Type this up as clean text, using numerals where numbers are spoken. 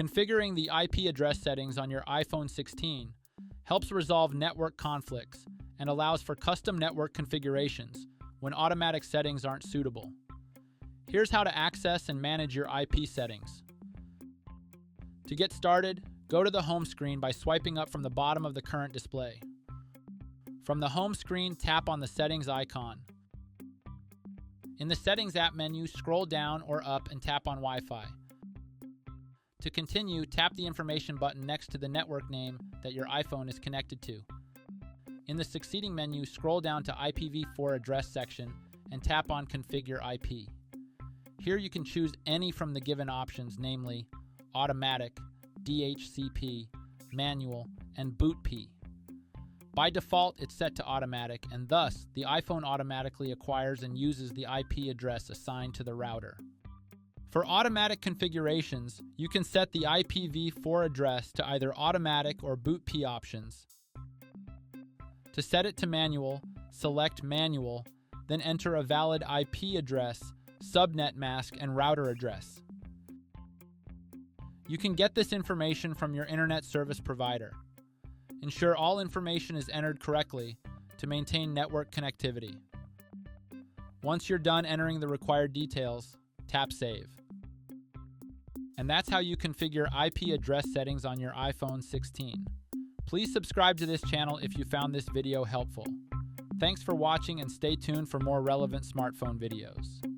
Configuring the IP address settings on your iPhone 16 helps resolve network conflicts and allows for custom network configurations when automatic settings aren't suitable. Here's how to access and manage your IP settings. To get started, go to the home screen by swiping up from the bottom of the current display. From the home screen, tap on the Settings icon. In the Settings app menu, scroll down or up and tap on Wi-Fi. To continue, tap the information button next to the network name that your iPhone is connected to. In the succeeding menu, scroll down to IPv4 address section and tap on Configure IP. Here you can choose any from the given options, namely Automatic, DHCP, Manual, and BootP. By default, it's set to automatic, and thus, the iPhone automatically acquires and uses the IP address assigned to the router. For automatic configurations, you can set the IPv4 address to either automatic or BootP options. To set it to manual, select Manual, then enter a valid IP address, subnet mask, and router address. You can get this information from your internet service provider. Ensure all information is entered correctly to maintain network connectivity. Once you're done entering the required details, tap Save. And that's how you configure IP address settings on your iPhone 16. Please subscribe to this channel if you found this video helpful. Thanks for watching and stay tuned for more relevant smartphone videos.